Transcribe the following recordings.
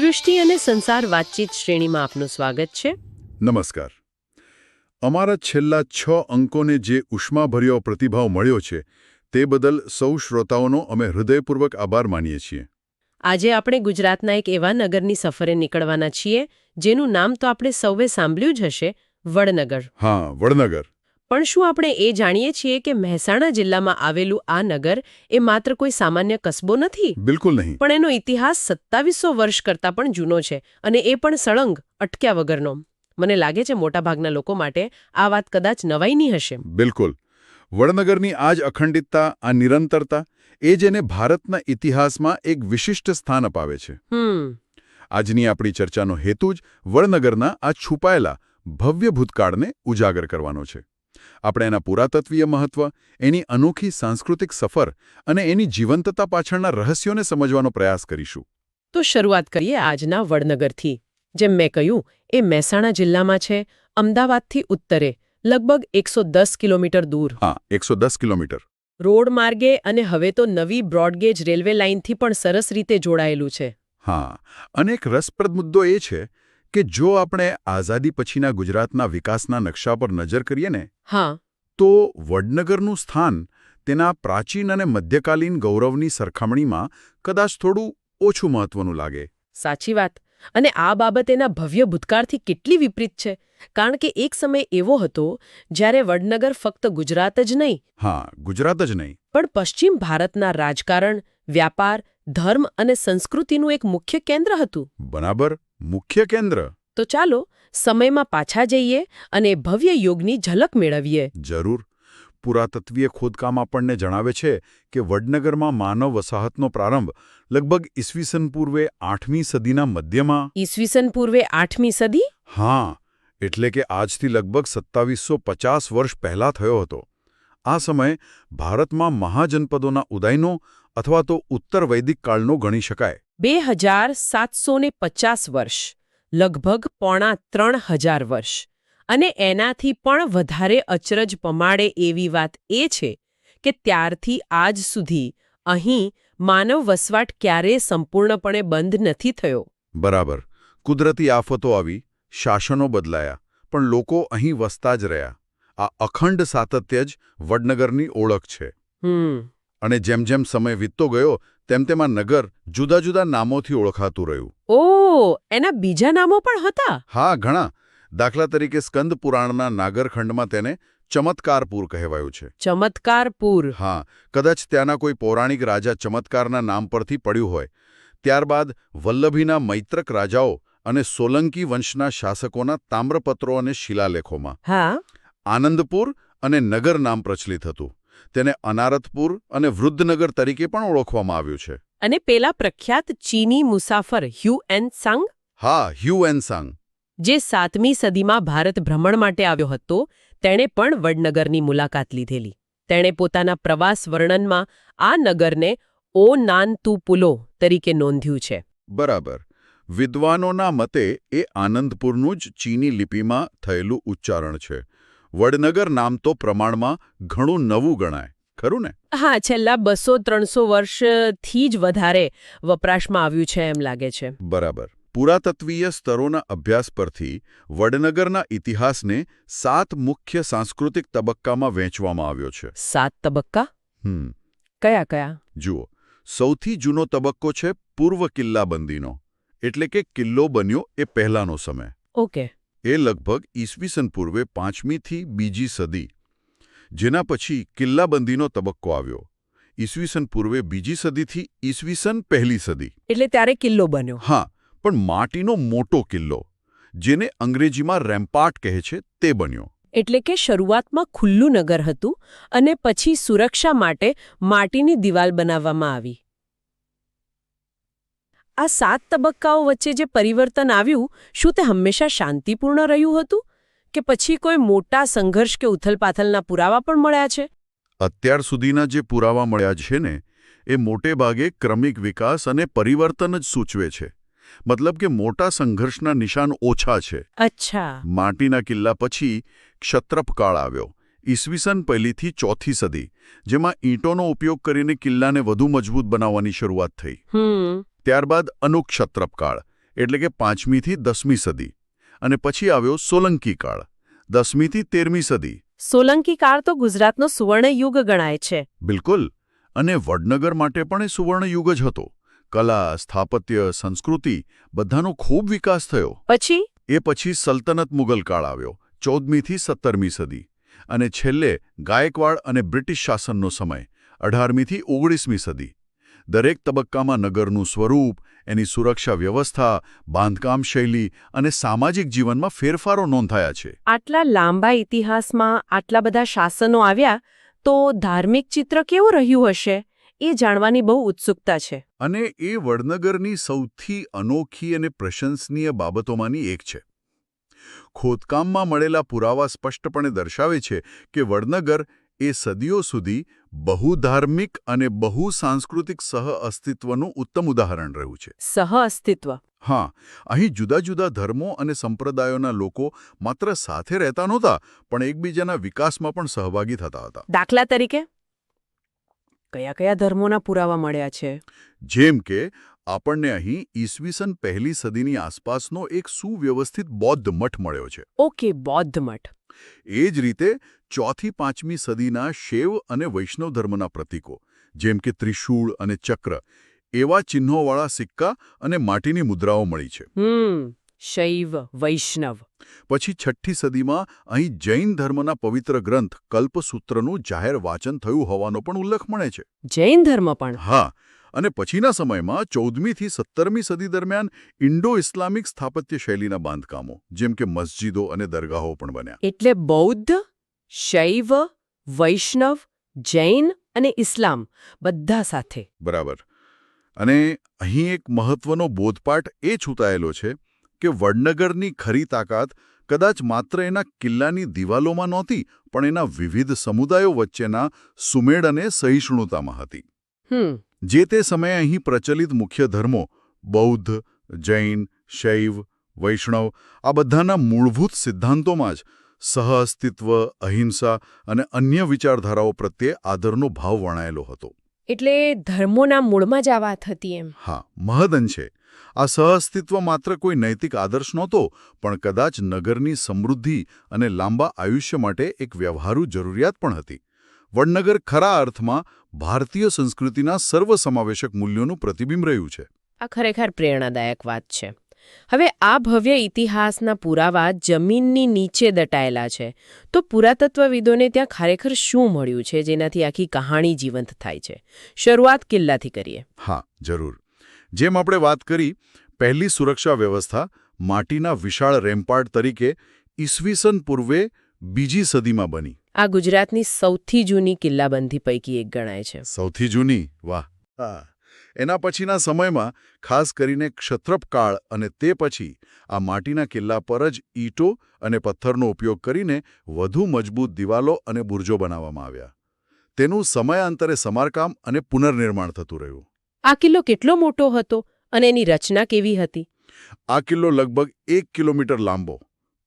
સૃષ્ટિ અને સંસાર વાતચીત શ્રેણીમાં આપનું સ્વાગત છે. નમસ્કાર. અમારા છેલ્લા 6 અંકોને જે ઉષ્માભર્યો પ્રતિભાવ મળ્યો છે તે બદલ સૌ શ્રોતાઓનો અમે હૃદયપૂર્વક આભાર માનીએ છીએ. આજે આપણે ગુજરાતના એક એવા નગરની સફરે નીકળવાના છીએ જેનું નામ તો આપણે સૌએ સાંભળ્યું જ હશે, વડનગર. હા, વડનગર. પણ શું આપણે એ જાણીએ છીએ કે મહેસાણા જિલ્લામાં આવેલું આ નગર એ માત્ર કોઈ સામાન્ય કસ્બો નથી? બિલકુલ નહીં. પણ એનો ઇતિહાસ 2700 વર્ષ કરતાં પણ જૂનો છે, અને એ પણ સળંગ, અટક્યા વગરનો. મને લાગે છે મોટાભાગના લોકો માટે આ વાત કદાચ નવાઈની હશે. બિલકુલ. વડનગરની આ જ અખંડિતતા, આ નિરંતરતા એ જેને ભારતના ઇતિહાસમાં એક વિશિષ્ટ સ્થાન અપાવે છે. આજની આપણી ચર્ચાનો હેતુ જ વડનગરના આ છુપાયેલા ભવ્ય ભૂતકાળને ઉજાગર કરવાનો છે. આપણે એના પુરાતત્વીય મહત્વ, એની અનોખી સાંસ્કૃતિક સફર અને એની જીવંતતા પાછળના રહસ્યોને સમજવાનો પ્રયાસ કરીશું. તો શરૂઆત કરીએ આજના વડનગરથી. જેમ મેં કહ્યું, એ મહેસાણા જિલ્લામાં છે, અમદાવાદથી ઉત્તરે, લગભગ 110 કિલોમીટર દૂર. હા, 110 કિલોમીટર. રોડ માર્ગે અને હવે તો નવી બ્રોડગેજ રેલવે લાઇનથી પણ સરસ રીતે જોડાયેલું છે. હા, અને એક રસપ્રદ મુદ્દો એ છે કે જો આપણે આઝાદી પછીના ગુજરાતના વિકાસના નકશા પર નજર કરીએ ને, હા, તો વડનગરનું સ્થાન તેના પ્રાચીન અને મધ્યકાલીન ગૌરવની સરખામણીમાં કદાચ થોડું ઓછું મહત્વનું લાગે. સાચી વાત. અને આ બાબત એના ભવ્ય ભૂતકાળથી કેટલી વિપરીત છે, કારણ કે એક સમય એવો હતો જ્યારે વડનગર ફક્ત ગુજરાત જ નહીં, હા, ગુજરાત જ નહીં, પણ પશ્ચિમ ભારતના રાજકારણ, વ્યાપાર, ધર્મ અને સંસ્કૃતિનું એક મુખ્ય કેન્દ્ર હતું. બરાબર, મુખ્ય કેન્દ્ર. તો ચાલો સમયમાં પાછા જઈએ અને ભવ્ય યુગની ઝલક મેળવીએ. જરૂર. પુરાતત્વીય ખોદકામ આપણને જણાવે છે કે વડનગરમાં માનવ વસાહતનો પ્રારંભ લગભગ ઈસવીસન પૂર્વે 8મી સદીના મધ્યમાં. ઈસવીસન પૂર્વે 8મી સદી? હા, એટલે કે આજથી લગભગ 2750 વર્ષ પહેલાં થયો હતો. આ સમય ભારતમાં મહાજનપદોના ઉદયનો અથવા તો ઉત્તર વૈદિક કાળનો ગણી શકાય. 2750 વર્ષ, લગભગ 2.5 વર્ષ. અને એનાથી પણ વધારે અચરજ પમાડે એવી વાત એ છે કે ત્યારથી આજ સુધી અહીં માનવ વસવાટ ક્યારેય સંપૂર્ણપણે બંધ નથી થયો. બરાબર. કુદરતી આફતો આવી, શાસનો બદલાયા, પણ લોકો અહીં વસતા જ રહ્યા. આ અખંડ સાતત્ય જ વડનગરની ઓળખ છે. અને જેમ જેમ સમય વીતતો ગયો તેમ તેમ આ નગર જુદા જુદા નામોથી ઓળખાતું રહ્યું. ઓહ, એના બીજા નામો પણ હતા? હા, ઘણા. દાખલા તરીકે સ્કંદ પુરાણના નાગરખંડમાં તેને ચમત્કારપુર કહેવાયું છે. ચમત્કારપુર? હા, કદાચ ત્યાંના કોઈ પૌરાણિક રાજા ચમત્કારના નામ પરથી પડ્યું હોય. ત્યારબાદ વલ્લભીના મૈત્રક રાજાઓ અને સોલંકી વંશના શાસકોના તામ્રપત્રો અને શિલાલેખોમાં હા, આનંદપુર અને નગર નામ પ્રચલિત હતું. તેને અનારતપુર અને વૃદ્ધનગર તરીકે પણ ઓળખવામાં આવ્યું છે. અને પેલા પ્રખ્યાત ચીની મુસાફર હ્યુએન ત્સાંગ? હા, હ્યુએન ત્સાંગ, જે 7મી સદીમાં ભારત ભ્રમણ માટે આવ્યો હતો, તેણે પણ વડનગરની મુલાકાત લીધેલી. તેણે પોતાના પ્રવાસ વર્ણનમાં આ નગરને ઓ નાન તુ પુલો તરીકે નોંધ્યું છે. બરાબર. વિદ્વાનોના મતે એ આનંદપુરનું જ ચીની લિપિમાં થયેલું ઉચ્ચારણ છે. વડનગર નામ તો પ્રમાણમાં ઘણું નવું ગણાય, ખરું ને? હા, છેલ્લા 200-300 વર્ષથી જ વધારે વપરાશમાં આવ્યું છે એમ લાગે છે. બરાબર. પુરાતત્વીય સ્તરોના અભ્યાસ પરથી વડનગરના ઇતિહાસને 7 મુખ્ય સાંસ્કૃતિક તબક્કામાં વહેંચવામાં આવ્યો છે. 7 તબક્કા? કયા કયા? જુઓ, સૌથી જૂનો તબક્કો છે પૂર્વ કિલ્લાબંધીનો, એટલે કે કિલ્લો બન્યો એ પહેલાનો સમય. ઓકે. એ લગભગ ઈસવીસન પૂર્વે 5મી થી 2જી સદી. જેના પછી કિલ્લાબંધીનો તબક્કો આવ્યો, ઈસવીસન પૂર્વે 2જી સદીથી ઈસવીસન 1લી સદી. એટલે ત્યારે કિલ્લો બન્યો? હા, પણ માટીનો મોટો કિલ્લો, જેને અંગ્રેજીમાં રેમ્પાર્ટ કહે છે, તે બન્યો. એટલે કે શરૂઆતમાં ખુલ્લું નગર હતું અને પછી સુરક્ષા માટે માટીની દિવાલ બનાવવામાં આવી. આ 7 તબક્કાઓ વચ્ચે જે પરિવર્તન આવ્યું, શું તે હંમેશા શાંતિપૂર્ણ રહ્યું હતું કે પછી કોઈ મોટા સંઘર્ષ કે ઉથલપાથલના પુરાવા પણ મળ્યા છે? અત્યાર સુધીના જે પુરાવા મળ્યા છે ને, એ મોટે ભાગે ક્રમિક વિકાસ અને પરિવર્તન જ સૂચવે છે. મતલબ કે મોટા સંઘર્ષના નિશાન ઓછા છે. અચ્છા. માટીના કિલ્લા પછી ક્ષત્રપકાળ આવ્યો, ઈસવીસન 1લી થી 4થી સદી, જેમાં ઈંટોનો ઉપયોગ કરીને કિલ્લાને વધુ મજબૂત બનાવવાની શરૂઆત થઈ. ત્યારબાદ અનુક્ષત્રપકાળ, એટલે કે 5મી થી 10મી સદી. અને પછી આવ્યો સોલંકી કાળ, 10મી થી 13મી સદી. સોલંકી કાળ તો ગુજરાતનો સુવર્ણ યુગ ગણાય છે. બિલકુલ. અને વડનગર માટે પણ એ સુવર્ણ યુગ જ હતો. કલા, સ્થાપત્ય, સંસ્કૃતિ બધાનો ખૂબ વિકાસ થયો. પછી એ પછી સલ્તનત મુગલ કાળ આવ્યો, 14મી થી 17મી સદી. અને છેલ્લે ગાયકવાડ અને બ્રિટિશ શાસનનો સમય, 18મી થી 19મી સદી. દરેક તબક્કામાં નગરનું સ્વરૂપ, એની સુરક્ષા વ્યવસ્થા, બાંધકામ શૈલી અને સામાજિક જીવનમાં ફેરફારો નોંધાયા છે. આટલા લાંબા ઇતિહાસમાં આટલા બધા શાસનો આવ્યા તો ધાર્મિક ચિત્ર કેવું રહ્યું હશે એ જાણવાની બહુ ઉત્સુકતા છે. અને એ વડનગરની સૌથી અનોખી અને પ્રશંસનીય બાબતોમાંની એક છે. ખોદકામમાં મળેલા પુરાવા સ્પષ્ટપણે દર્શાવે છે કે વડનગર એ સદીઓ સુધી બહુ ધાર્મિક અને બહુ સાંસ્કૃતિક સહઅસ્તિત્વનું ઉત્તમ ઉદાહરણ રહ્યું છે. સહઅસ્તિત્વ. હા, અહીં જુદા જુદા ધર્મો અને સંપ્રદાયોના લોકો માત્ર સાથે રહેતા નહોતા, પણ એકબીજાના વિકાસમાં પણ સહભાગી થતા હતા. દાખલા તરીકે કયા કયા ધર્મોના પુરાવા મળ્યા છે? જેમ કે આપણને અહીં ઈસવીસન 1લી સદીની આસપાસનો એક સુવ્યવસ્થિત બૌદ્ધ મઠ મળ્યો છે. ઓકે, બૌદ્ધ મઠ. એ જ રીતે 4થી 5મી સદીના શૈવ અને વૈષ્ણવ ધર્મના પ્રતીકો, જેમ કે ત્રિશૂળ અને ચક્ર, એવા ચિહ્નોવાળા સિક્કા અને માટીની મુદ્રાઓ મળી છે. શૈવ, વૈષ્ણવ. પછી 6ઠ્ઠી સદીમાં અહીં જૈન ધર્મના પવિત્ર ગ્રંથ કલ્પસૂત્રનું જાહેર વાંચન થયું હોવાનો પણ ઉલ્લેખ મળે છે. જૈન ધર્મ પણ? હા. અને પછીના સમયમાં 14મી થી 17મી સદી દરમિયાન ઇન્ડો-ઇસ્લામિક સ્થાપત્ય શૈલીના બાંધકામો, જેમ કે મસ્જિદો અને દરગાહો પણ બન્યા. એટલે બૌદ્ધ, શૈવ, વૈષ્ણવ, જૈન અને ઇસ્લામ બધા સાથે. બરાબર. અને અહીં એક મહત્વનો બોધપાઠ એ છૂટાયેલો છે કે વડનગરની ખરી તાકાત કદાચ માત્ર એના કિલ્લાની દિવાલોમાં નહોતી, પણ એના વિવિધ સમુદાયો વચ્ચેના સુમેળ અને સહિષ્ણુતામાં હતી. જે તે સમયે અહીં પ્રચલિત મુખ્ય ધર્મો બૌદ્ધ, જૈન, શૈવ, વૈષ્ણવ આ બધાના મૂળભૂત સિદ્ધાંતોમાં જ સહઅસ્તિત્વ, અહિંસા અને અન્ય વિચારધારાઓ પ્રત્યે આદરનો ભાવ વણાયેલો હતો. એટલે ધર્મોના મૂળમાં જ આ વાત હતી એમ? હા, મહદઅંશે. આ સહઅસ્તિત્વ માત્ર કોઈ નૈતિક આદર્શ નહોતો, પણ કદાચ નગરની સમૃદ્ધિ અને લાંબા આયુષ્ય માટે એક વ્યવહારુ જરૂરિયાત પણ હતી. વડનગર ખરા અર્થમાં ભારતીય સંસ્કૃતિના સર્વસમાવેશક મૂલ્યોનું પ્રતિબિંબ રહ્યું છે. આ ખરેખર પ્રેરણાદાયક વાત છે. હવે આ ભવ્ય ઇતિહાસના પુરાવા જમીનની નીચે દટાયેલા છે, તો પુરાતત્વવિદોને ત્યાં ખરેખર શું મળ્યું છે જેનાથી આખી કહાણી જીવંત થાય છે? શરૂઆત કિલ્લાથી કરીએ. હા, જરૂર. જેમ આપણે વાત કરી, પહેલી સુરક્ષા વ્યવસ્થા માટીના વિશાળ રેમ્પાર્ટ તરીકે ઈસવીસન પૂર્વે 2જી સદીમાં બની. આ ગુજરાતની સૌથી જૂની કિલ્લાબંધી પૈકી એક ગણાય છે. સૌથી જૂની? વાહ. હા. એના પછીના સમયમાં ખાસ કરીને ક્ષત્રપ કાળ અને તે પછી આ માટીના કિલ્લા પર જ ઈંટો અને પથ્થરનો ઉપયોગ કરીને વધુ મજબૂત દિવાલો અને બુર્જો બનાવવામાં આવ્યા. તેનું સમયાંતરે સમારકામ અને પુનર્નિર્માણ થતું રહ્યું. આ કિલ્લો કેટલો મોટો હતો અને એની રચના કેવી હતી? આ કિલ્લો લગભગ 1 કિલોમીટર લાંબો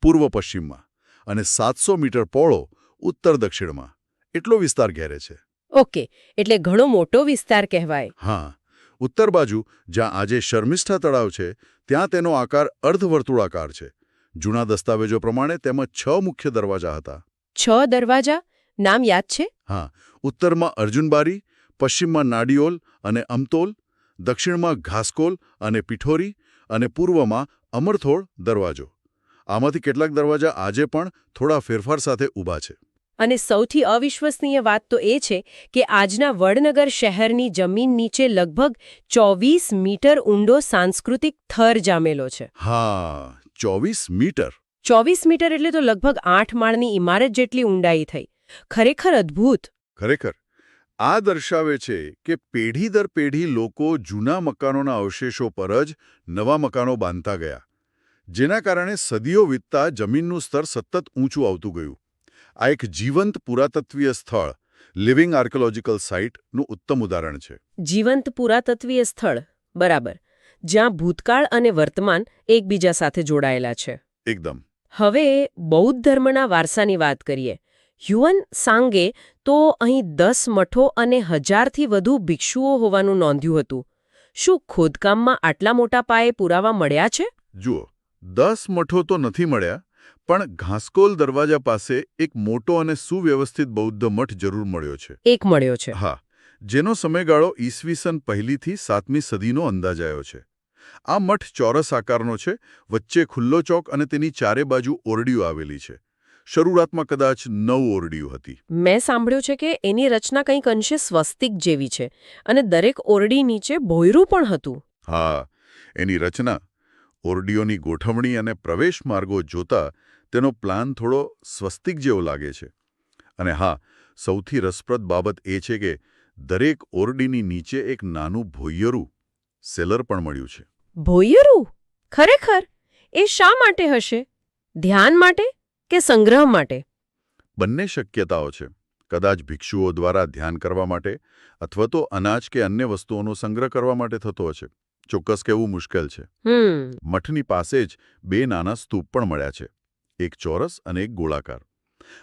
પૂર્વ પશ્ચિમમાં અને 700 મીટર પહોળો ઉત્તર દક્ષિણમાં એટલો વિસ્તાર ઘેરે છે. ઓકે, એટલે ઘણો મોટો વિસ્તાર કહેવાય. હા. ઉત્તર બાજુ જ્યાં આજે શર્મિષ્ઠા તળાવ છે ત્યાં તેનો આકાર અર્ધવર્તુળાકાર છે. જૂના દસ્તાવેજો પ્રમાણે તેમાં 6 મુખ્ય દરવાજા હતા. 6 દરવાજા? નામ યાદ છે? હા. ઉત્તરમાં અર્જુનબારી, પશ્ચિમમાં નાડિયોલ અને અમતોલ, દક્ષિણમાં ઘાસકોલ અને પિઠોરી અને પૂર્વમાં અમરથોળ દરવાજો. આમાંથી કેટલાક દરવાજા આજે પણ થોડા ફેરફાર સાથે ઊભા છે. અને સૌથી અવિશ્વસનીય વાત તો એ છે કે આજના વડનગર શહેરની જમીન નીચે લગભગ 24 મીટર ઊંડો સાંસ્કૃતિક થર જામેલો છે. હા, 24 મીટર. 24 મીટર એટલે તો લગભગ 8 માળની ઇમારત જેટલી ઊંડાઈ થઈ. ખરેખર અદ્ભુત. ખરેખર. આ દર્શાવે છે કે પેઢી દર પેઢી લોકો જૂના મકાનોના અવશેષો પર જ નવા મકાનો બાંધતા ગયા, જેના કારણે સદીઓ વીતતા જમીનનું સ્તર સતત ઊંચું આવતું ગયું. આ એક જીવંત પુરાતત્વીય સ્થળ, લિવિંગ આર્કિયોલોજીકલ સાઇટનું ઉત્તમ ઉદાહરણ છે. જીવંત પુરાતત્વીય સ્થળ, બરાબર, જ્યાં ભૂતકાળ અને વર્તમાન એકબીજા સાથે જોડાયેલા છે. એકદમ. હવે બૌદ્ધ ધર્મના વારસાની વાત કરીએ. હ્યુઅન સાંગે તો અહીં 10 મઠો અને 1000થી વધુ ભિક્ષુઓ હોવાનું નોંધ્યું હતું. શું ખોદકામમાં આટલા મોટા પાયે પુરાવા મળ્યા છે? જુઓ 10 મઠો તો નથી મળ્યા, પણ ઘાસકોલ દરવાજા પાસે એક મોટો અને સુવ્યવસ્થિત બૌદ્ધ મઠ જરૂર મળ્યો છે. એક મળ્યો છે. હા, જેનો સમયગાળો ઈસવીસન પહેલીથી 7મી સદીનો અંદાજાયો છે. આ મઠ ચોરસ આકારનો છે, વચ્ચે ખુલ્લો ચોક અને તેની ચારે બાજુ ઓરડીઓ આવેલી છે. શરૂઆતમાં કદાચ 9 ઓરડીઓ હતી. મેં સાંભળ્યું છે કે એની રચના કંઈક અંશે સ્વસ્તિક જેવી છે અને દરેક ઓરડી નીચે ભોંયરું પણ હતું. હા, એની રચના, ઓરડીઓની ગોઠવણી અને પ્રવેશ માર્ગો જોતા તેનો પ્લાન થોડો સ્વસ્તિક જેવો લાગે છે. અને હા, સૌથી રસપ્રદ બાબત એ છે કે દરેક ઓરડીની નીચે એક નાનું ભોંયરું, સેલર પણ મળ્યું છે. ભોંયરું? ખરેખર? એ શા માટે હશે? ધ્યાન માટે કે સંગ્રહ માટે? બંને શક્યતાઓ છે. કદાચ ભિક્ષુઓ દ્વારા ધ્યાન કરવા માટે અથવા તો અનાજ કે અન્ય વસ્તુઓનો સંગ્રહ કરવા માટે થતો હશે. ચોક્કસ કહેવું મુશ્કેલ છે. મઠની પાસે જ 2 નાના સ્તૂપ પણ મળ્યા છે, એક ચોરસ અને એક ગોળાકાર.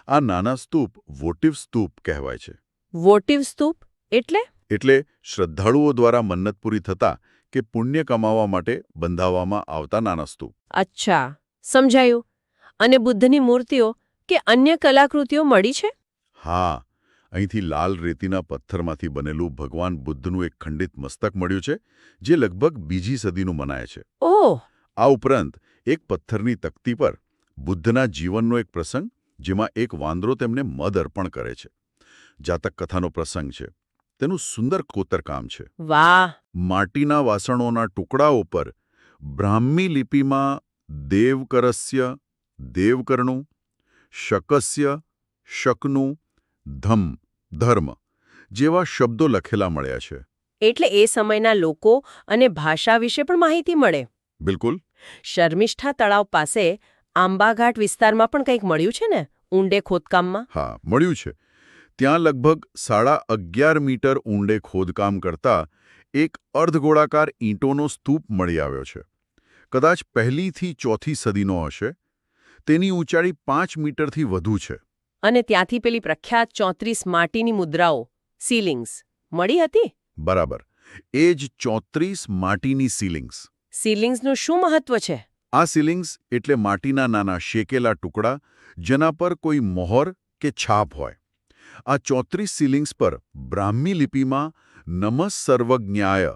આ નાના સ્તૂપ વોટિવ સ્તૂપ કહેવાય છે. વોટિવ સ્તૂપ એટલે? એટલે શ્રદ્ધાળુઓ દ્વારા મન્નત પૂરી થતા કે પુણ્ય કમાવા માટે બંધાવવામાં આવતા નાના સ્તૂપ. અચ્છા, સમજાયું. અને બુદ્ધની મૂર્તિઓ કે અન્ય કલાકૃતિઓ મળી છે? હા, અહીંથી લાલ રેતીના પથ્થરમાંથી બનેલું ભગવાન બુદ્ધનું એક ખંડિત મસ્તક મળ્યું છે, જે લગભગ 2જી સદીનું મનાય છે. ઓહ! આ ઉપરાંત એક પથ્થરની તકતી પર બુદ્ધના જીવનનો એક પ્રસંગ, જેમાં એક વાંદરો તેમને મધ અર્પણ કરે છે. જાતક કથાનો પ્રસંગ છે. તેનું સુંદર કોતરકામ છે. વાહ! માટીના વાસણોના ટુકડાઓ પર બ્રાહ્મી લિપિમાં દેવકરસ્ય, દેવકરણું, શકસ્ય, શકનું, ધર્મ જેવા શબ્દો લખેલા મળ્યા છે. એટલે એ સમયના લોકો અને ભાષા વિશે પણ માહિતી મળે. બિલકુલ. શર્મિષ્ઠા તળાવ પાસે આંબાઘાટ વિસ્તારમાં પણ કંઈક મળ્યું છે ને, ઊંડે ખોદકામમાં? હા, મળ્યું છે. ત્યાં લગભગ 11.5 મીટર ઊંડે ખોદકામ કરતા એક અર્ધગોળાકાર ઈંટોનો સ્તૂપ મળી આવ્યો છે. કદાચ 1લી થી 4થી સદીનો હશે. તેની ઊંચાઈ 5 મીટરથી વધુ છે. અને ત્યાંથી પેલી પ્રખ્યાત 34 માટીની મુદ્રાઓ, સીલિંગ્સ, મળી હતી? બરાબર. એ જ 34 માટીની સીલિંગ્સ. સીલિંગ્સનું શું મહત્વ છે? આ સીલિંગ્સ એટલે માટીના નાના શેકેલા ટુકડા, જેના પર કોઈ મોહર કે છાપ હોય. આ 34 સીલિંગ્સ પર બ્રાહ્મી લિપિમાં નમઃ સર્વજ્ઞાય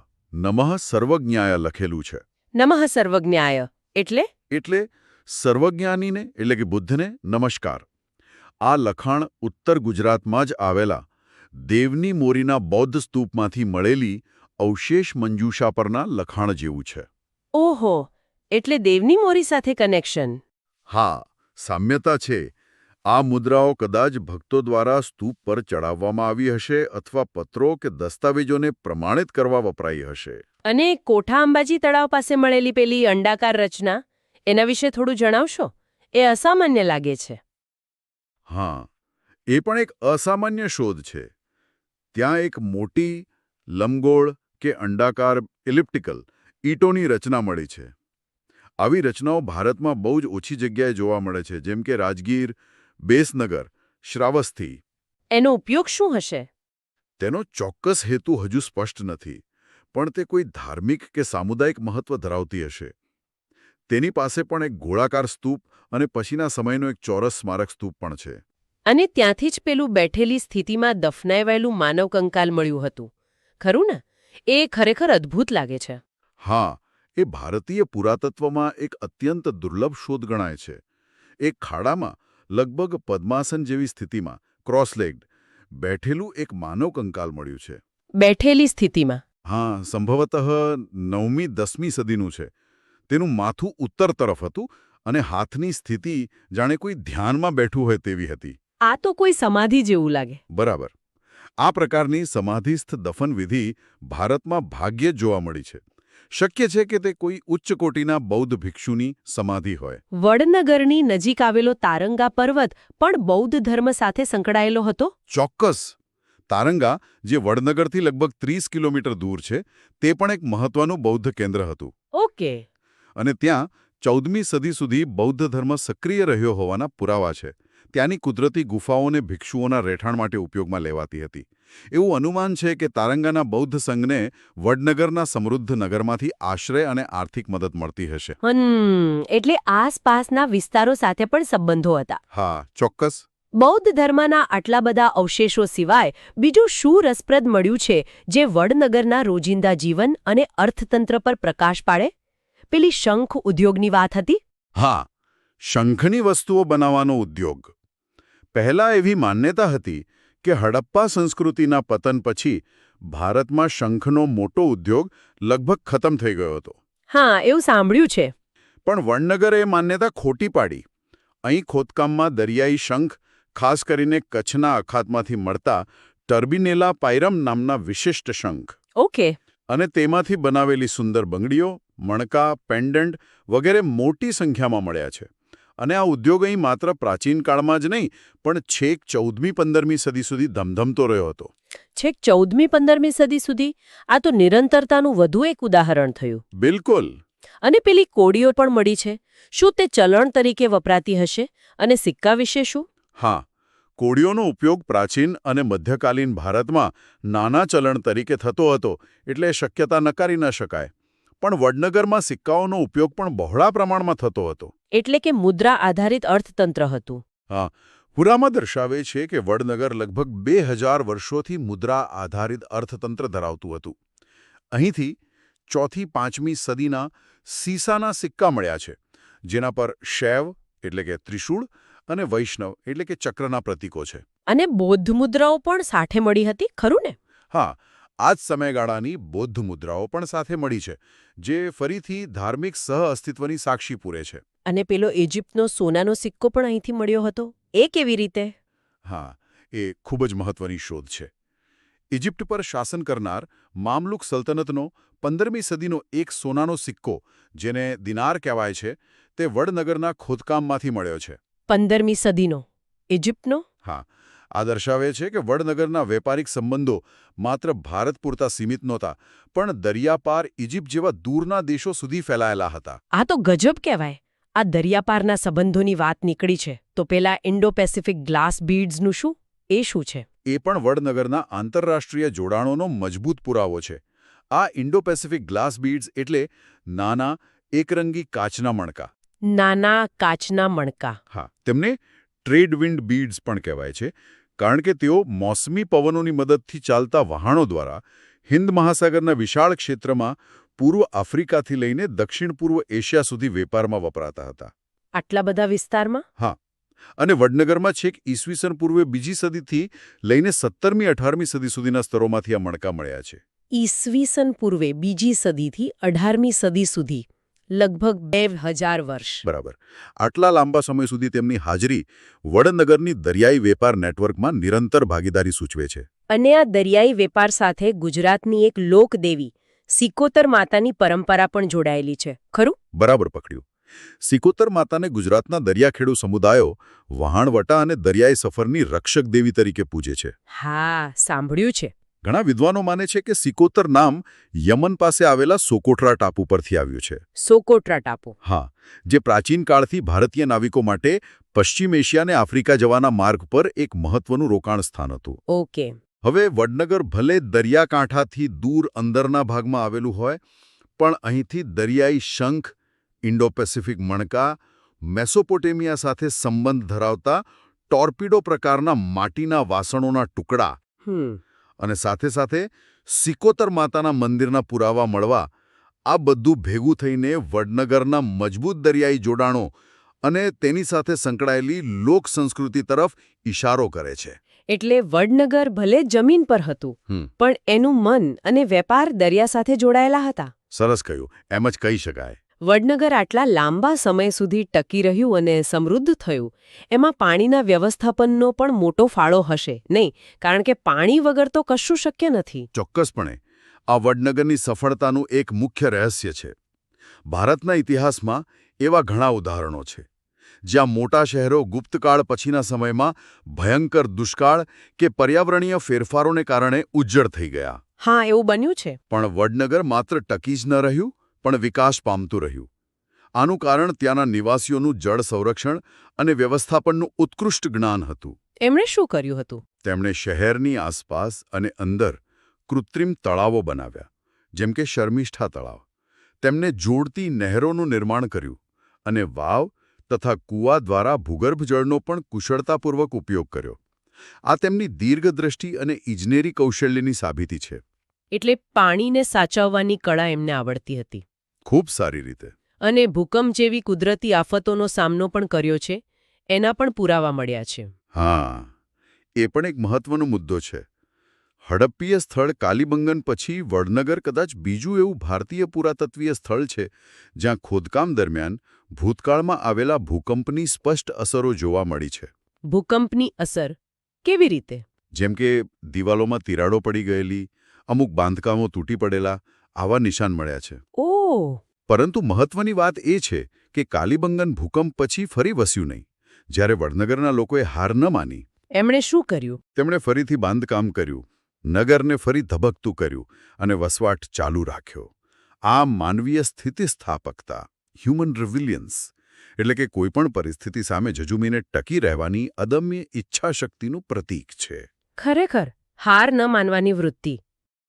લખેલું છે. નમઃ સર્વજ્ઞાય એટલે? એટલે સર્વજ્ઞાનીને એટલે કે બુદ્ધને નમસ્કાર. આ લખાણ ઉત્તર ગુજરાતમાં જ આવેલા દેવની મોરીના બૌદ્ધ સ્તૂપમાંથી મળેલી અવશેષ મંજૂષા પરના લખાણ જેવું છે. ઓહો, એટલે દેવની મોરી સાથે કનેક્શન. હા, સામ્યતા છે. આ મુદ્રાઓ કદાચ ભક્તો દ્વારા સ્તૂપ પર ચડાવવામાં આવી હશે અથવા પત્રો કે દસ્તાવેજોને પ્રમાણિત કરવા વપરાઈ હશે. અને કોઠા અંબાજી તળાવ પાસે મળેલી પેલી અંડાકાર રચના, એના વિશે થોડું જણાવશો? એ અસામાન્ય લાગે છે. હા, એ પણ એક અસામાન્ય શોધ છે. ત્યાં એક મોટી લંબગોળ કે અંડાકાર એલિપ્ટિકલ ઈંટોની રચના મળી છે. આવી રચનાઓ ભારતમાં બહુ જ ઓછી જગ્યાએ જોવા મળે છે, જેમ કે રાજગીર, બેસનગર, શ્રાવસ્તી. એનો ઉપયોગ શું હશે? તેનો ચોક્કસ હેતુ હજુ સ્પષ્ટ નથી, પણ તે કોઈ ધાર્મિક કે સામુદાયિક મહત્વ ધરાવતી હશે. તેની પાસે પણ એક ગોળાકાર સ્તૂપ અને પછીના સમયનો એક ચોરસ સ્મારક સ્તૂપ પણ છે. અને ત્યાંથી જ પેલું બેઠેલી સ્થિતિમાં દફનાવાયેલું માનવ કંકાલ મળ્યું હતું, ખરું ને? એ ખરેખર અદ્ભુત લાગે છે. હા, એ ભારતીય પુરાતત્વમાં એક અત્યંત દુર્લભ શોધ ગણાય છે. એક ખાડામાં લગભગ પદ્માસન જેવી સ્થિતિમાં ક્રોસલેગ્ડ બેઠેલું એક માનવ કંકાલ મળ્યું છે. બેઠેલી સ્થિતિમાં? હા, સંભવતઃ 9મી-10મી સદીનું છે. તેનું માથું ઉત્તર તરફ હતું અને હાથની સ્થિતિ જાણે કોઈ ધ્યાનમાં બેઠું હોય તેવી હતી. આ તો કોઈ સમાધિ જેવું લાગે. બરાબર. આ પ્રકારની સમાધિસ્થ દફન વિધિ ભારતમાં ભાગ્યે જ જોવા મળી છે. શક્ય છે કે તે કોઈ ઉચ્ચ કોટીના બૌદ્ધ ભિક્ષુની સમાધિ હોય. વડનગરની નજીક આવેલો તારંગા પર્વત પણ બૌદ્ધ ધર્મ સાથે સંકળાયેલો હતો? ચોક્કસ. તારંગા, જે વડનગરથી લગભગ 30 કિલોમીટર દૂર છે, તે પણ એક મહત્વનું બૌદ્ધ કેન્દ્ર હતું. ઓકે. અને ત્યાં 14મી સદી સુધી બૌદ્ધ ધર્મ સક્રિય રહ્યો હોવાના પુરાવા છે. ત્યાંની કુદરતી ગુફાઓને ભિક્ષુઓના રહેઠાણ માટે ઉપયોગમાં લેવાતી હતી. એવું અનુમાન છે કે તારંગાના બૌદ્ધ સંઘને વડનગરના સમૃદ્ધ નગરમાંથી આશ્રય અને આર્થિક મદદ મળતી હશે. એટલે આસપાસના વિસ્તારો સાથે પણ સંબંધો હતા. હા, ચોક્કસ. બૌદ્ધ ધર્મના આટલા બધા અવશેષો સિવાય બીજું શું રસપ્રદ મળ્યું છે જે વડનગરના રોજિંદા જીવન અને અર્થતંત્ર પર પ્રકાશ પાડે? પેલી શંખ ઉદ્યોગની વાત હતી. હા, શંખની વસ્તુઓ બનાવવાનો ઉદ્યોગ. પહેલા એવી માન્યતા હતી કે હડપ્પા સંસ્કૃતિના પતન પછી ભારતમાં શંખનો મોટો ઉદ્યોગ લગભગ ખતમ થઈ ગયો હતો. હા, એવું સાંભળ્યું છે. પણ વડનગરે એ માન્યતા ખોટી પાડી. અહીં ખોદકામમાં દરિયાઈ શંખ, ખાસ કરીને કચ્છના અખાતમાંથી મળતા ટર્બિનેલા પાયરમ નામના વિશિષ્ટ શંખ ઓકે. અને તેમાંથી બનાવેલી સુંદર બંગડીઓ, મણકા, પેન્ડન્ટ વગેરે મોટી સંખ્યામાં મળ્યા છે. અને આ ઉદ્યોગ અહીં માત્ર પ્રાચીન કાળમાં જ નહીં, પણ છેક 14મી-15મી સદી સુધી ધમધમતો રહ્યો હતો. છેક 14મી-15મી સદી સુધી? આ તો નિરંતરતાનું વધુ એક ઉદાહરણ થયું. બિલકુલ. અને પેલી કોડીઓ પણ મળી છે. શું તે ચલણ તરીકે વપરાતી હશે? અને સિક્કા વિશે શું? હા, કોડીઓનો ઉપયોગ પ્રાચીન અને મધ્યકાલીન ભારતમાં નાના ચલણ તરીકે થતો હતો, એટલે શક્યતા નકારી ન શકાય. પણ વડનગરમાં સિક્કાઓનો ઉપયોગ પણ બહોળા પ્રમાણમાં થતો હતો. એટલે કે મુદ્રા આધારિત અર્થતંત્ર હતું. હા, પુરામાં દર્શાવે છે કે વડનગર લગભગ 2000 વર્ષોથી મુદ્રા આધારિત અર્થતંત્ર ધરાવતું હતું. અહીંથી 4થી 5મી સદીના સીસાના સિક્કા મળ્યા છે, જેના પર શૈવ એટલે કે ત્રિશૂળ અને વૈષ્ણવ એટલે કે ચક્રના પ્રતીકો છે. અને બૌદ્ધ મુદ્રાઓ પણ સાથે મળી હતી, ખરું ને? હા, આ જ સમયગાળાની બૌદ્ધ મુદ્રાઓ પણ સાથે મળી છે, જે ફરીથી ધાર્મિક સહઅસ્તિત્વની સાક્ષી પૂરે છે. અને પેલો ઇજિપ્તનો સોનાનો સિક્કો પણ અહીંથી મળ્યો હતો. એ કેવી રીતે? હા, એ ખૂબ જ મહત્વની શોધ છે. ઇજિપ્ત પર શાસન કરનાર મામલુક સલ્તનતનો 15મી સદીનો એક સોનાનો સિક્કો, જેને દિનાર કહેવાય છે, તે વડનગરના ખોદકામમાંથી મળ્યો છે. 15મી સદીનો ઇજિપ્તનો? હા, આ દર્શાવે છે કે વડનગરના વેપારિક સંબંધો માત્ર ભારત પૂરતા સીમિત નહોતા, પણ દરિયાપાર ઇજિપ્ત જેવા દૂરના દેશો સુધી ફેલાયેલા હતા. આ તો ગજબ કહેવાય. આ દરિયાપારના સંબંધોની વાત નીકળી છે, તો પેલા ઇન્ડો પેસિફિક ગ્લાસ બીડ્સનું શું? એ શું છે? એ પણ વડનગરના આંતરરાષ્ટ્રીય જોડાણોનો મજબૂત પુરાવો છે. આ ઇન્ડો પેસિફિક ગ્લાસ બીડ્સ એટલે નાના, એકરંગી કાચના મણકા. નાના કાચના મણકા. હા, તેમને ટ્રેડ વિન્ડ બીડ્સ પણ કહેવાય છે, કારણ કે તેઓ મોસમી પવનોની મદદથી ચાલતા વહાણો દ્વારા હિન્દ મહાસાગરના વિશાળ ક્ષેત્રમાં પૂર્વ આફ્રિકાથી લઈને દક્ષિણ પૂર્વ એશિયા સુધી વેપારમાં વપરાતા હતા. આટલા બધા વિસ્તારમાં? હા, અને વડનગરમાં છેક ઈસવીસન પૂર્વે 2જી સદીથી લઈને 17મી-18મી સદી સુધીના સ્તરોમાંથી આ મણકા મળ્યા છે. ઈસવીસન પૂર્વે 2જી સદીથી 18મી સદી સુધી, લગભગ 2000 વર્ષ. બરાબર. આટલા લાંબા સમય સુધી તેમની હાજરી વડનગરની દરિયાઈ વેપાર નેટવર્કમાં નિરંતર ભાગીદારી સૂચવે છે. અને આ દરિયાઈ વેપાર સાથે ગુજરાતની એક લોકદેવી સિકોતર માતાની પરંપરા પણ જોડાયેલી છે, ખરું? બરાબર પકડ્યું. સિકોતર માતાને ગુજરાતના દરિયાખેડુ સમુદાયો વહાણવટા અને દરિયાઈ સફરની રક્ષક દેવી તરીકે પૂજે છે. હા, સાંભળ્યું છે. ઘણા વિદ્વાનો માને છે કે સિકોતર નામ યમન પાસે આવેલા સોકોટ્રા ટાપુ પરથી આવ્યું છે. સોકોટ્રા ટાપુ? હા, જે પ્રાચીન કાળથી ભારતીય નાવિકો માટે પશ્ચિમ એશિયા અને આફ્રિકા જવાના માર્ગ પર એક મહત્વનું રોકાણ સ્થાન હતું. ઓકે. હવે વડનગર ભલે દરિયાકાંઠાથી દૂર અંદરના ભાગમાં આવેલું હોય, પણ અહીંથી દરિયાઈ શંખ, ઇન્ડો પેસિફિક મણકા, મેસોપોટેમિયા સાથે સંબંધ ધરાવતા ટોર્પિડો પ્રકારના માટીના વાસણોના ટુકડા અને સાથે સાથે સિકોતર માતાના મંદિરના પુરાવા મળવા, આ બધું ભેગું થઈને વડનગરના મજબૂત દરિયાઈ જોડાણો અને તેની સાથે સંકળાયેલી લોક સંસ્કૃતિ તરફ ઇશારો કરે છે. એટલે વડનગર ભલે જમીન પર હતું, પણ એનું મન અને વેપાર દરિયા સાથે જોડાયેલા હતા. સરસ કહ્યું, એમ જ કહી શકાય. વડનગર આટલા લાંબા સમય સુધી ટકી રહ્યું અને સમૃદ્ધ થયું, એમાં પાણીના વ્યવસ્થાપનનો પણ મોટો ફાળો હશે, નહીં? કારણ કે પાણી વગર તો કશું શક્ય નથી. ચોક્કસપણે. આ વડનગરની સફળતાનું એક મુખ્ય રહસ્ય છે. ભારતના ઇતિહાસમાં એવા ઘણા ઉદાહરણો છે, જ્યાં મોટા શહેરો ગુપ્તકાળ પછીના સમયમાં ભયંકર દુષ્કાળ કે પર્યાવરણીય ફેરફારોને કારણે ઉજ્જડ થઈ ગયા. હા, એવું બન્યું છે. પણ વડનગર માત્ર ટકી જ ન રહ્યું, પણ વિકાસ પામતું રહ્યું. આનું કારણ ત્યાંના નિવાસીઓનું જળ સંરક્ષણ અને વ્યવસ્થાપનનું ઉત્કૃષ્ટ જ્ઞાન હતું. એમણે શું કર્યું હતું? તેમણે શહેરની આસપાસ અને અંદર કૃત્રિમ તળાવો બનાવ્યા, જેમ કે શર્મિષ્ઠા તળાવ. તેમને જોડતી નહેરોનું નિર્માણ કર્યું અને વાવ તથા કૂવા દ્વારા ભૂગર્ભ જળનો પણ કુશળતાપૂર્વક ઉપયોગ કર્યો. આ તેમની દીર્ઘદ્રષ્ટિ અને ઇજનેરી કૌશલ્યની સાબિતી છે. એટલે પાણીને સાચવવાની કળા એમને આવડતી હતી. ખૂબ સારી રીતે. અને ભૂકંપ જેવી કુદરતી આફતોનો સામનો પણ કર્યો છે, એના પણ પુરાવા મળ્યા છે. હા, એ પણ એક મહત્વનો મુદ્દો છે. હડપ્પીય સ્થળ કાલીબંગન પછી વડનગર કદાચ બીજું એવું ભારતીય પુરાતત્વીય સ્થળ છે જ્યાં ખોદકામ દરમિયાન ભૂતકાળમાં આવેલા ભૂકંપની સ્પષ્ટ અસરો જોવા મળી છે. ભૂકંપની અસર કેવી રીતે? જેમ કે દિવાલોમાં તિરાડો પડી ગયેલી, અમુક બાંધકામો તૂટી પડેલા, આવા નિશાન મળ્યા છે. ઓહ! પરંતુ મહત્વની વાત એ છે કે કાલીબંગન ભૂકંપ પછી ફરી વસ્યું નહીં. જ્યારે વડનગરના લોકોએ હાર ન માની, એમણે શું કર્યું? તેમણે ફરીથી બાંધકામ કર્યું, નગરને ફરી ધબકતું કર્યું અને વસવાટ ચાલુ રાખ્યો. આ માનવીય સ્થિતિસ્થાપકતા, હ્યુમન રિવિલિયન્સ, એટલે કે કોઈપણ પરિસ્થિતિ સામે ઝઝૂમીને ટકી રહેવાની અદમ્ય ઈચ્છાશક્તિનું પ્રતીક છે. ખરેખર, હાર ન માનવાની વૃત્તિ.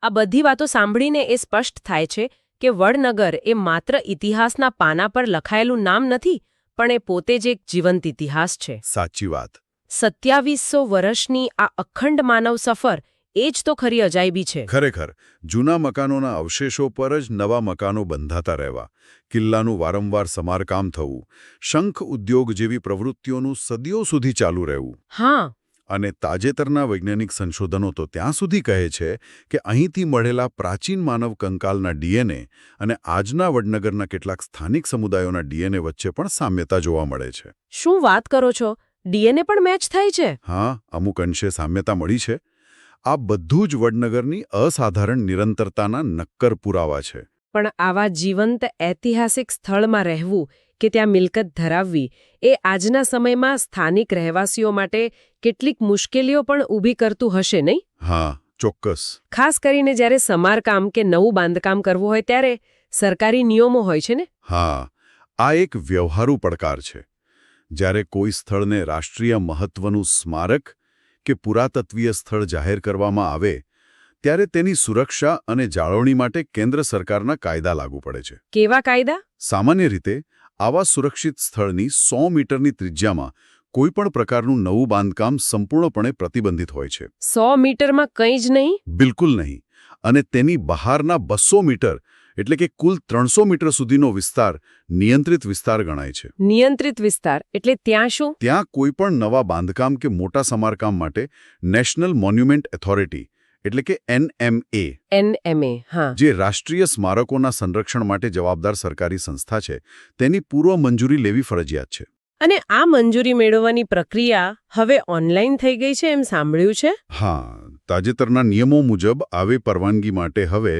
આ બધી વાતો સાંભળીને એ સ્પષ્ટ થાય છે કે વડનગર એ માત્ર ઇતિહાસના પાના પર લખાયેલું નામ નથી, પણ એ પોતે જ એક જીવંત ઇતિહાસ છે. સાચી વાત. 2700 વર્ષની આ અખંડ માનવ સફર એ જ તો ખરી અજાયબી છે. ખરેખર, જૂના મકાનોના અવશેષો પર જ નવા મકાનો બંધાતા રહેવા, કિલ્લાનું વારંવાર સમારકામ થવું, શંખ ઉદ્યોગ જેવી પ્રવૃત્તિઓનું સદીઓ સુધી ચાલુ રહેવું. હા. અને તાજેતરના વૈજ્ઞાનિક સંશોધનો તો ત્યાં સુધી કહે છે કે અહીંથી મળેલા પ્રાચીન માનવ કંકાલના ડીએનએ અને આજના વડનગરના કેટલાક સ્થાનિક સમુદાયોના ડીએનએ વચ્ચે પણ સામ્યતા જોવા મળે છે. શું વાત કરો છો? ડીએનએ પણ મેચ થાય છે? હા, અમુક અંશે સામ્યતા મળી છે. આ બધું જ વડનગરની અસાધારણ નિરંતરતાના નક્કર પુરાવા છે. પણ આવા જીવંત ઐતિહાસિક સ્થળમાં રહેવું કે ત્યાં મિલકત ધરાવવી એ આજના સમયમાં સ્થાનિક રહેવાસીઓ માટે કેટલીક મુશ્કેલીઓ પણ ઊભી કરતું હશે, નહીં? હા, ચોક્કસ. ખાસ કરીને જ્યારે સમારકામ કે નવું બાંધકામ કરવું હોય ત્યારે સરકારી નિયમો હોય છે ને? હા, આ એક વ્યવહારુ પડકાર છે. જ્યારે કોઈ સ્થળને રાષ્ટ્રીય મહત્વનું સ્મારક કે પુરાતત્વીય સ્થળ જાહેર કરવામાં આવે ત્યારે તેની સુરક્ષા અને જાળવણી માટે કેન્દ્ર સરકારના કાયદા લાગુ પડે છે. કેવા કાયદા? સામાન્ય રીતે આવા સુરક્ષિત સ્થળની 100 મીટરની ત્રિજ્યામાં કોઈપણ પ્રકારનું નવું બાંધકામ સંપૂર્ણપણે પ્રતિબંધિત હોય છે. 100 મીટરમાં કંઈ જ નહીં? બિલકુલ નહીં. અને તેની બહારના 200 મીટર એટલે કે કુલ 300 મીટર સુધીનો વિસ્તાર નિયંત્રિત વિસ્તાર ગણાય છે. નિયંત્રિત વિસ્તાર એટલે ત્યાં શું? ત્યાં કોઈપણ નવા બાંધકામ કે મોટા સમારકામ માટે નેશનલ મોન્યુમેન્ટ ઓથોરિટી એટલે કે NMA, હા, જે રાષ્ટ્રીય સ્મારકોના સંરક્ષણ માટે જવાબદાર સરકારી સંસ્થા છે, તેની પૂર્વ મંજૂરી લેવી ફરજિયાત છે. અને આ મંજૂરી મેળવવાની પ્રક્રિયા હવે ઓનલાઈન થઈ ગઈ છે એમ સાંભળ્યું છે? હા, તાજેતરના નિયમો મુજબ આવી પરવાનગી માટે હવે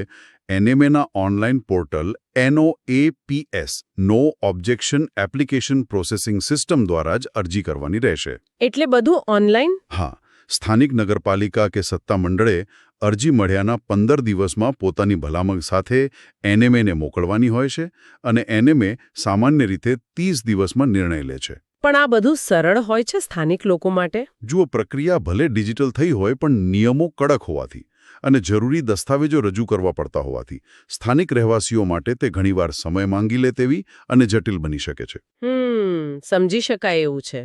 NMAના ઓનલાઈન પોર્ટલ NOAPS નો ઓબ્જેક્શન એપ્લિકેશન પ્રોસેસિંગ સિસ્ટમ દ્વારા જ અરજી કરવાની રહેશે. એટલે બધું ઓનલાઈન? હા, સ્થાનિક નગરપાલિકા કે સત્તામંડળે અરજી મળ્યાના 15 દિવસમાં પોતાની ભલામણ સાથે NMAને મોકલવાની હોય છે અને NMA સામાન્ય રીતે 30 દિવસમાં નિર્ણય લે છે. પણ આ બધું સરળ હોય છે સ્થાનિક લોકો માટે? જુઓ, પ્રક્રિયા ભલે ડિજિટલ થઈ હોય પણ નિયમો કડક હોવાથી અને જરૂરી દસ્તાવેજો રજૂ કરવા પડતા હોવાથી સ્થાનિક રહેવાસીઓ માટે તે ઘણીવાર સમય માંગી લે તેવી અને જટિલ બની શકે છે. સમજી શકાય એવું છે.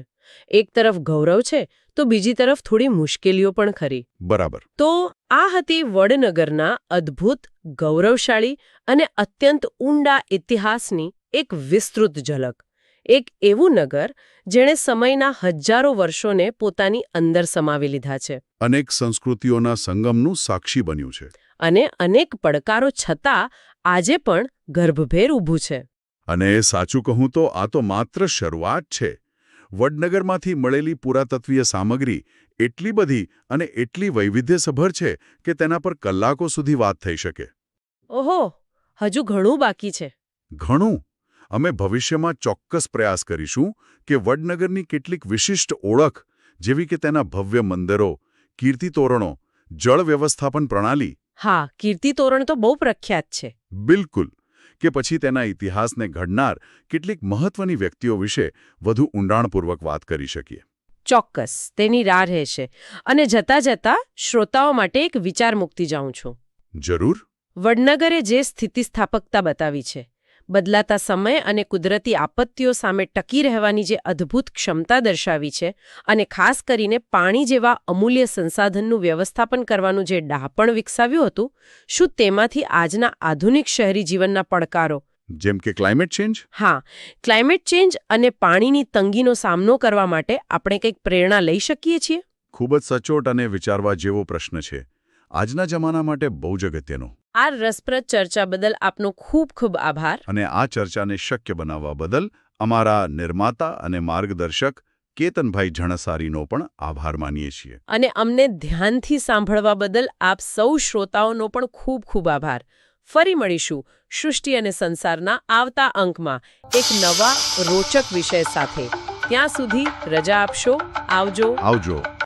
એક તરફ ગૌરવ છે તો બીજી તરફ થોડી મુશ્કેલીઓ પણ ખરી. બરાબર. તો આ હતી વડનગરના અદ્ભુત, ગૌરવશાળી અને અત્યંત ઊંડા ઇતિહાસની એક વિસ્તૃત ઝલક. એક એવું નગર જેણે સમયના હજારો વર્ષોને પોતાની અંદર સમાવી લીધા છે. અનેક સંસ્કૃતિઓના સંગમનું સાક્ષી બન્યું છે. અને અનેક પડકારો છતાં આજે પણ ગર્ભભેર ઊભું છે. અને સાચું કહું તો આ તો માત્ર શરૂઆત છે. વડનગરમાંથી મળેલી પુરાતત્વીય સામગ્રી એટલી બધી અને એટલી વૈવિધ્યસભર છે કે તેના પર કલાકો સુધી વાત થઈ શકે. ઓહો, હજુ ઘણું બાકી છે. ઘણું. અમે ભવિષ્યમાં ચોક્કસ પ્રયાસ કરીશું કે વડનગરની કેટલીક વિશિષ્ટ ઓળખ જેવી કે તેના ભવ્ય મંદિરો, કીર્તિતોરણો, જળ વ્યવસ્થાપન પ્રણાલી. હા, કીર્તિતોરણ તો બહુ પ્રખ્યાત છે. બિલકુલ. કે પછી તેના ઇતિહાસને ઘડનાર કેટલીક મહત્વની વ્યક્તિઓ વિશે વધુ ઊંડાણપૂર્વક વાત કરી શકીએ. ચોક્કસ તેની રાહ રહેશે. અને જતાં જતાં શ્રોતાઓ માટે એક વિચાર મૂકતી જાઉં છું. જરૂર. વડનગરે જે સ્થિતિસ્થાપકતા બતાવી છે, બદલાતા સમય અને કુદરતી આપત્તિઓ સામે ટકી રહેવાની જે અદ્ભુત ક્ષમતા દર્શાવી છે, અને ખાસ કરીને પાણી જેવા અમૂલ્ય સંસાધનનું વ્યવસ્થાપન કરવાનું જે ડહાપણ વિકસાવ્યું હતું, શું તેમાંથી આજના આધુનિક શહેરી જીવનના પડકારો, જેમ કે ક્લાઇમેટ ચેન્જ? હા, ક્લાઇમેટ ચેન્જ અને પાણીની તંગીનો સામનો કરવા માટે આપણે કંઈક પ્રેરણા લઈ શકીએ છીએ? ખૂબ જ સચોટ અને વિચારવા જેવો પ્રશ્ન છે. આજના જમાના માટે બહુ જ અગત્યનો. આ રસપ્રદ ચર્ચા બદલ આપનો ખૂબ ખૂબ આભાર. અને આ ચર્ચાને શક્ય બનાવવા બદલ અમારા નિર્માતા અને માર્ગદર્શક કેતનભાઈ ઝણસારીનો પણ આભાર માનીએ છીએ. અને અમને ધ્યાનથી સાંભળવા બદલ આપ સૌ શ્રોતાઓનો પણ ખૂબ ખૂબ આભાર. ફરી મળીશું સૃષ્ટિ અને સંસારના આવતા અંકમાં એક નવા રોચક વિષય સાથે. ત્યાં સુધી રજા આપશો. આવજો. આવજો.